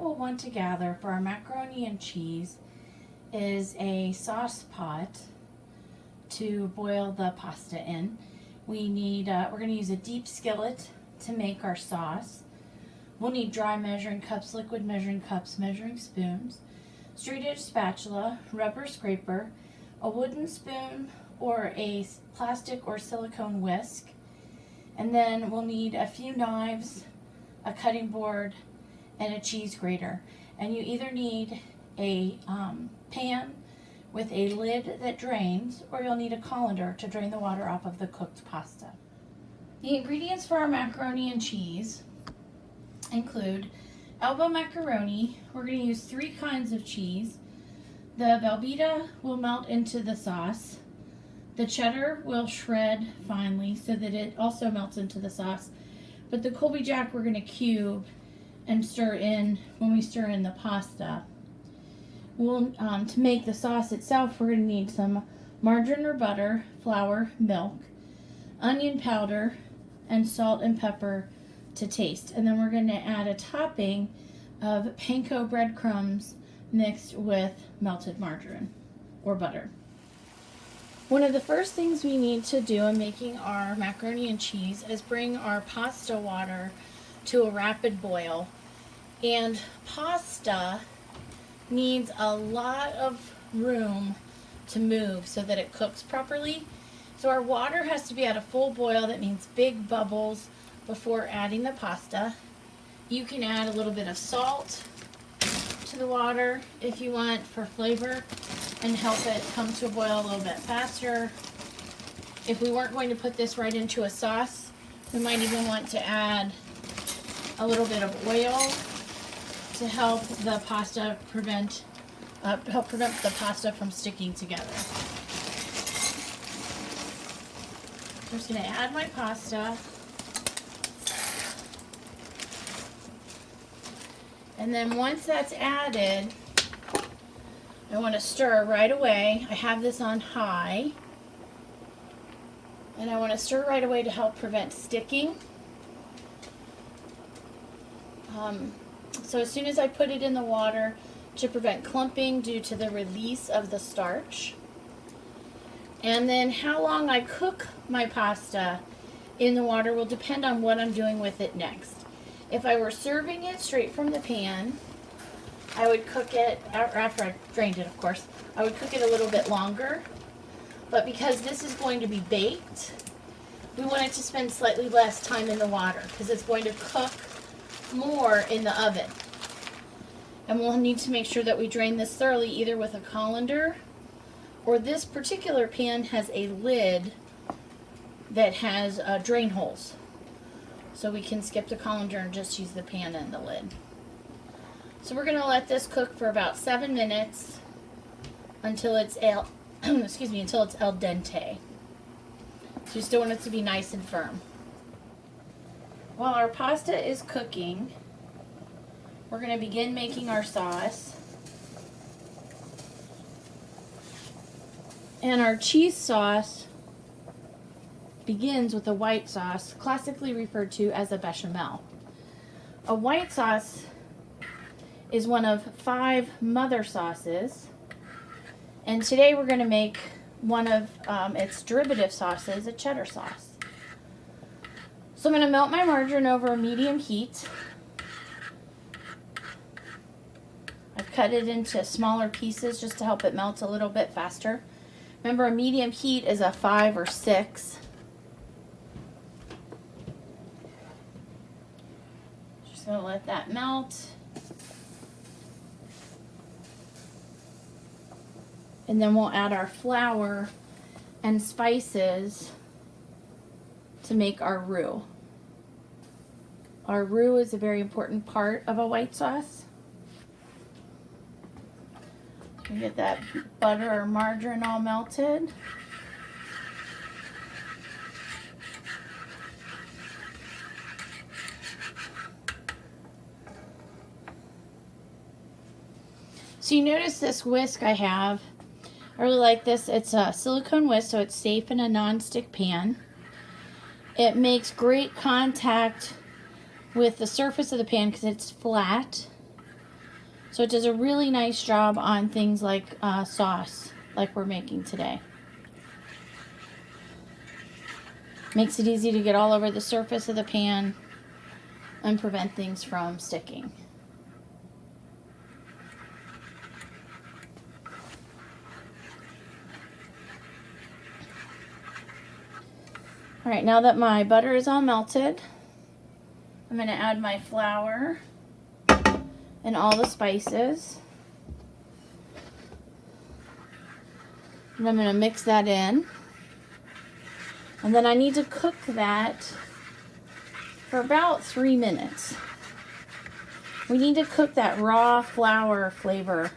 we'll want to gather for our macaroni and cheese is a sauce pot to boil the pasta in. We need, we're going to use a deep skillet to make our sauce. We'll need dry measuring cups, liquid measuring cups, measuring spoons, straight edge spatula, rubber scraper, a wooden spoon or a plastic or silicone whisk, and then we'll need a few knives, a cutting board, and a cheese grater. And you either need a pan with a lid that drains, or you'll need a colander to drain the water off of the cooked pasta. The ingredients for our macaroni and cheese include Elba macaroni. We're going to use 3 kinds of cheese. The Velveeta will melt into the sauce. The cheddar will shred finely so that it also melts into the sauce. But the Colby Jack we're going to cube and stir in when we stir in the pasta. We'll, to make the sauce itself, we're going to need some margarine or butter, flour, milk, onion powder, and salt and pepper to taste. And then we're going to add a topping of panko breadcrumbs mixed with melted margarine or butter. One of the first things we need to do in making our macaroni and cheese is bring our pasta water to a rapid boil. And pasta needs a lot of room to move so that it cooks properly. So our water has to be at a full boil. That means big bubbles before adding the pasta. You can add a little bit of salt to the water if you want for flavor and help it come to a boil a little bit faster. If we weren't going to put this right into a sauce, we might even want to add a little bit of oil to help the pasta prevent the pasta from sticking together. I'm just going to add my pasta. And then once that's added, I want to stir right away. I have this on high. And I want to stir right away to help prevent sticking. So as soon as I put it in the water to prevent clumping due to the release of the starch. And then how long I cook my pasta in the water will depend on what I'm doing with it next. If I were serving it straight from the pan, I would cook it, after I drained it of course, I would cook it a little bit longer. But because this is going to be baked, we want it to spend slightly less time in the water because it's going to cook more in the oven. And we'll need to make sure that we drain this thoroughly either with a colander, or this particular pan has a lid that has drain holes. So we can skip the colander and just use the pan and the lid. So we're going to let this cook for about 7 minutes until it's until it's al dente. So you still want it to be nice and firm. While our pasta is cooking, we're going to begin making our sauce. And our cheese sauce begins with a white sauce, classically referred to as a bechamel. A white sauce is one of 5 mother sauces, and today we're going to make one of its derivative sauces, a cheddar sauce. So I'm going to melt my margarine over a medium heat. I've cut it into smaller pieces just to help it melt a little bit faster. Remember, a medium heat is a 5 or 6. Just going to let that melt. And then we'll add our flour and spices to make our roux. Our roux is a very important part of a white sauce. We get that butter or margarine all melted. So you notice this whisk I have. I really like this. It's a silicone whisk, so it's safe in a non-stick pan. It makes great contact with the surface of the pan because it's flat. So it does a really nice job on things like sauce, like we're making today. Makes it easy to get all over the surface of the pan and prevent things from sticking. All right, now that my butter is all melted, I'm going to add my flour and all the spices. And I'm going to mix that in. And then I need to cook that for about 3 minutes. We need to cook that raw flour flavor.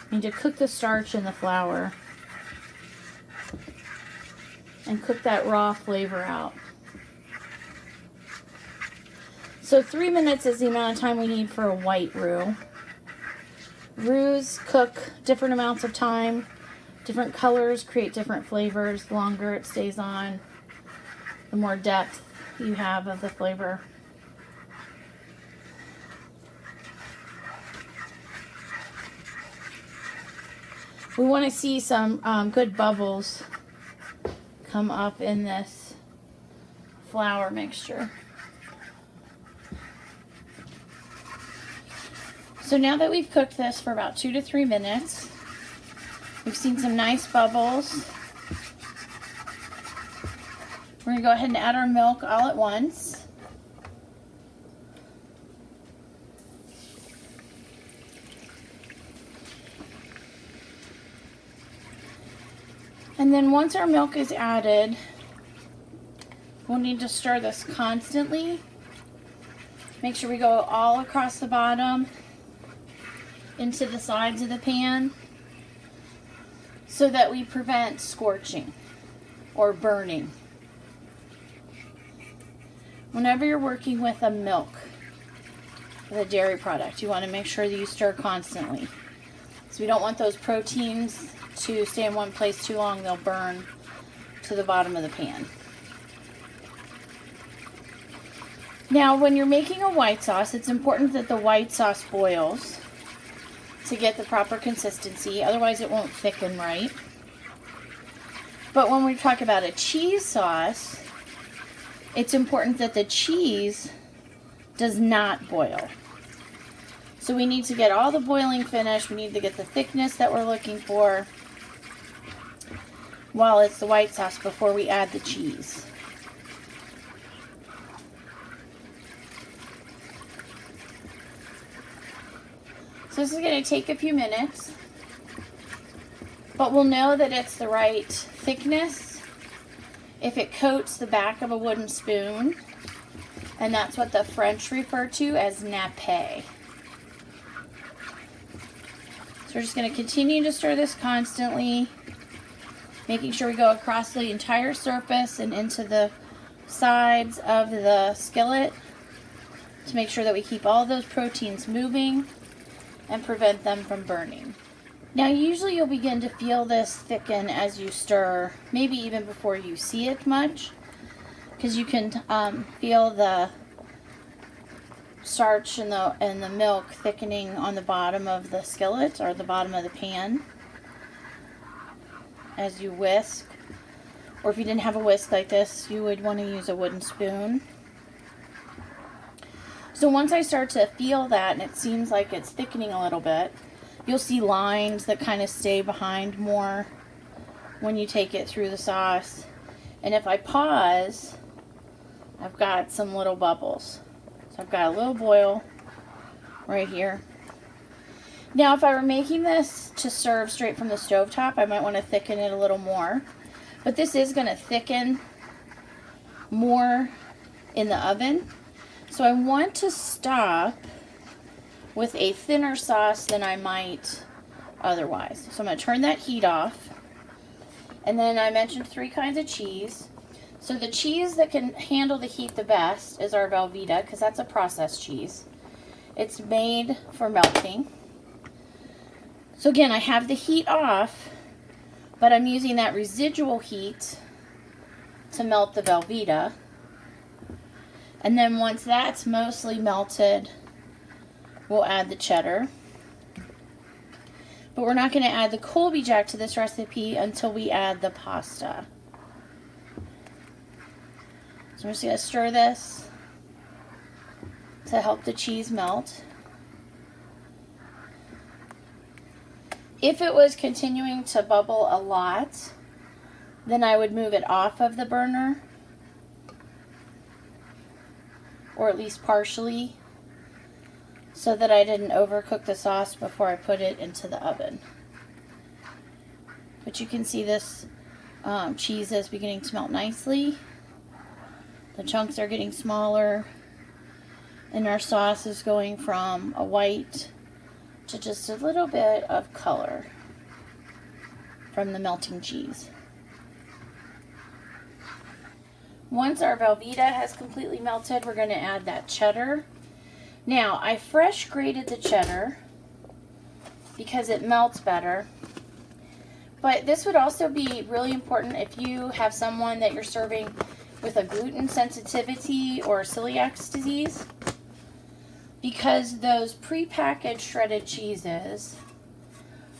We need to cook the starch in the flour and cook that raw flavor out. So 3 minutes is the amount of time we need for a white roux. Roux cook different amounts of time. Different colors create different flavors. The longer it stays on, the more depth you have of the flavor. We want to see some good bubbles come up in this flour mixture. So now that we've cooked this for about 2 to 3 minutes, we've seen some nice bubbles. We're going to go ahead and add our milk all at once. And then once our milk is added, we'll need to stir this constantly. Make sure we go all across the bottom into the sides of the pan so that we prevent scorching or burning. Whenever you're working with a milk, with a dairy product, you want to make sure that you stir constantly. So we don't want those proteins to stay in one place too long. They'll burn to the bottom of the pan. Now, when you're making a white sauce, it's important that the white sauce boils to get the proper consistency. Otherwise, it won't thicken right. But when we talk about a cheese sauce, it's important that the cheese does not boil. So we need to get all the boiling finished. We need to get the thickness that we're looking for while it's the white sauce before we add the cheese. So this is going to take a few minutes, but we'll know that it's the right thickness if it coats the back of a wooden spoon, and that's what the French refer to as nappe. So we're just going to continue to stir this constantly, making sure we go across the entire surface and into the sides of the skillet to make sure that we keep all those proteins moving and prevent them from burning. Now usually you'll begin to feel this thicken as you stir, maybe even before you see it much, because you can feel the starch and the milk thickening on the bottom of the skillet or the bottom of the pan as you whisk. Or if you didn't have a whisk like this, you would want to use a wooden spoon. So once I start to feel that and it seems like it's thickening a little bit, you'll see lines that kind of stay behind more when you take it through the sauce. And if I pause, I've got some little bubbles. So I've got a little boil right here. Now if I were making this to serve straight from the stovetop, I might want to thicken it a little more. But this is going to thicken more in the oven. So I want to stop with a thinner sauce than I might otherwise. So I'm going to turn that heat off. And then I mentioned 3 kinds of cheese. So the cheese that can handle the heat the best is our Velveeta, because that's a processed cheese. It's made for melting. So again, I have the heat off, but I'm using that residual heat to melt the Velveeta. And then once that's mostly melted, we'll add the cheddar. But we're not going to add the Colby Jack to this recipe until we add the pasta. So I'm just going to stir this to help the cheese melt. If it was continuing to bubble a lot, then I would move it off of the burner, or at least partially, so that I didn't overcook the sauce before I put it into the oven. But you can see this cheese is beginning to melt nicely. The chunks are getting smaller, and our sauce is going from a white to just a little bit of color from the melting cheese. Once our Velveeta has completely melted, we're going to add that cheddar. Now, I fresh grated the cheddar because it melts better. But this would also be really important if you have someone that you're serving with a gluten sensitivity or celiac disease, because those prepackaged shredded cheeses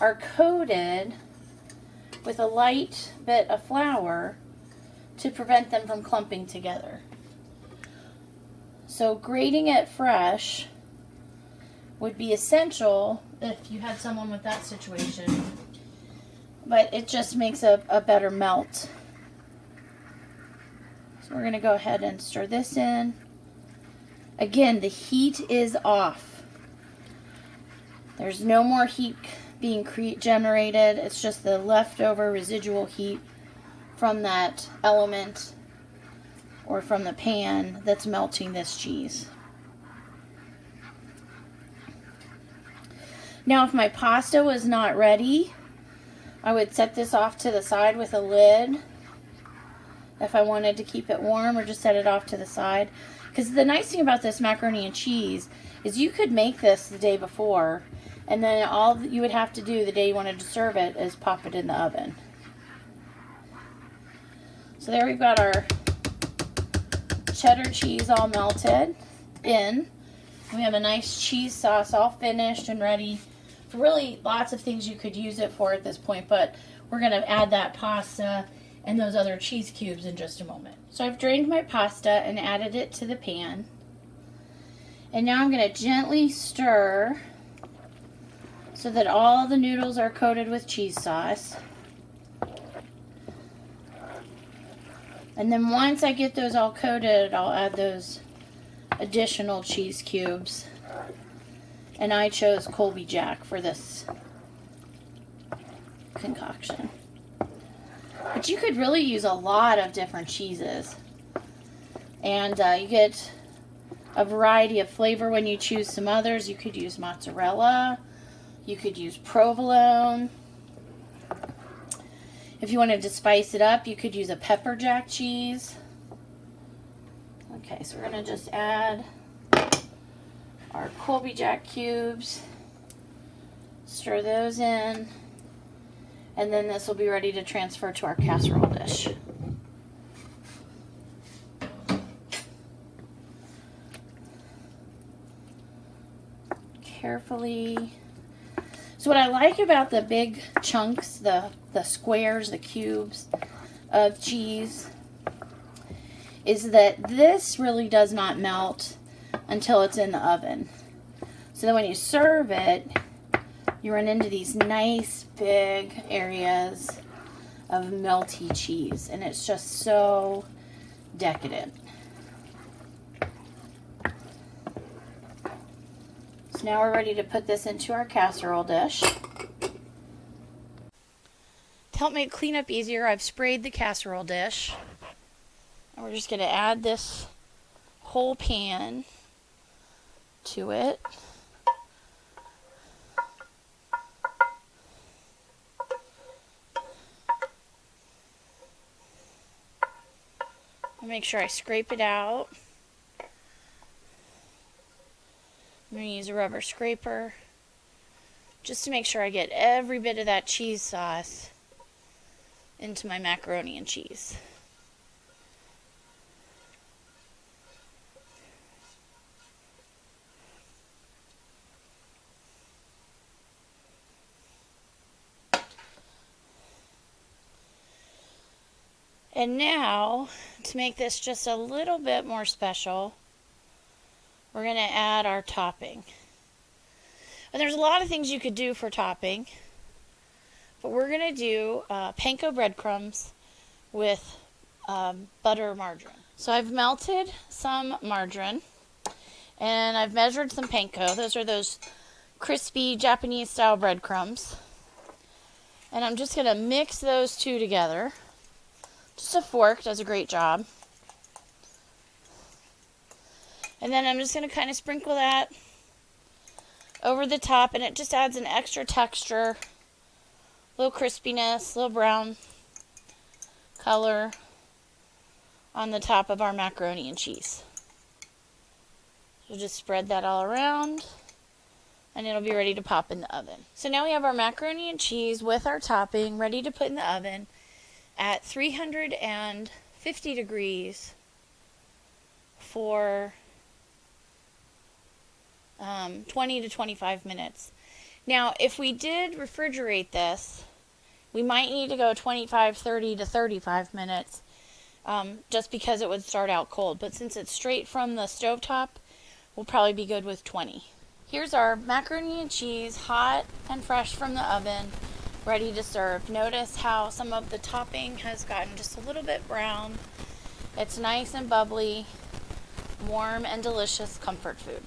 are coated with a light bit of flour to prevent them from clumping together. So grating it fresh would be essential if you had someone with that situation, but it just makes a better melt. So we're going to go ahead and stir this in. Again, the heat is off. There's no more heat being generated. It's just the leftover residual heat from that element or from the pan that's melting this cheese. Now, if my pasta was not ready, I would set this off to the side with a lid if I wanted to keep it warm, or just set it off to the side. Because the nice thing about this macaroni and cheese is you could make this the day before, and then all that you would have to do the day you wanted to serve it is pop it in the oven. So there we've got our cheddar cheese all melted in. We have a nice cheese sauce all finished and ready for really lots of things you could use it for at this point, but we're going to add that pasta and those other cheese cubes in just a moment. So I've drained my pasta and added it to the pan. And now I'm going to gently stir so that all the noodles are coated with cheese sauce. And then once I get those all coated, I'll add those additional cheese cubes. And I chose Colby Jack for this concoction. But you could really use a lot of different cheeses. And you get a variety of flavor when you choose some others. You could use mozzarella. You could use provolone. If you wanted to spice it up, you could use a pepper jack cheese. Okay, so we're going to just add our Colby Jack cubes. Stir those in. And then this will be ready to transfer to our casserole dish. Carefully. So what I like about the big chunks, the squares, the cubes of cheese, is that this really does not melt until it's in the oven. So then when you serve it, you run into these nice big areas of melty cheese, and it's just so decadent. So now we're ready to put this into our casserole dish. To help make cleanup easier, I've sprayed the casserole dish. And we're just going to add this whole pan to it. Make sure I scrape it out. I'm going to use a rubber scraper just to make sure I get every bit of that cheese sauce into my macaroni and cheese. And now, to make this just a little bit more special, we're going to add our topping. And there's a lot of things you could do for topping, but we're going to do panko breadcrumbs with butter margarine. So I've melted some margarine, and I've measured some panko. Those are those crispy Japanese style breadcrumbs. And I'm just going to mix those two together. Just a fork does a great job. And then I'm just going to kind of sprinkle that over the top, and it just adds an extra texture, a little crispiness, a little brown color on the top of our macaroni and cheese. So just spread that all around, and it'll be ready to pop in the oven. So now we have our macaroni and cheese with our topping ready to put in the oven at 350 degrees for 20 to 25 minutes. Now, if we did refrigerate this, we might need to go 25, 30 to 35 minutes just because it would start out cold. But since it's straight from the stovetop, we'll probably be good with 20. Here's our macaroni and cheese, hot and fresh from the oven, ready to serve. Notice how some of the topping has gotten just a little bit brown. It's nice and bubbly, warm and delicious comfort food.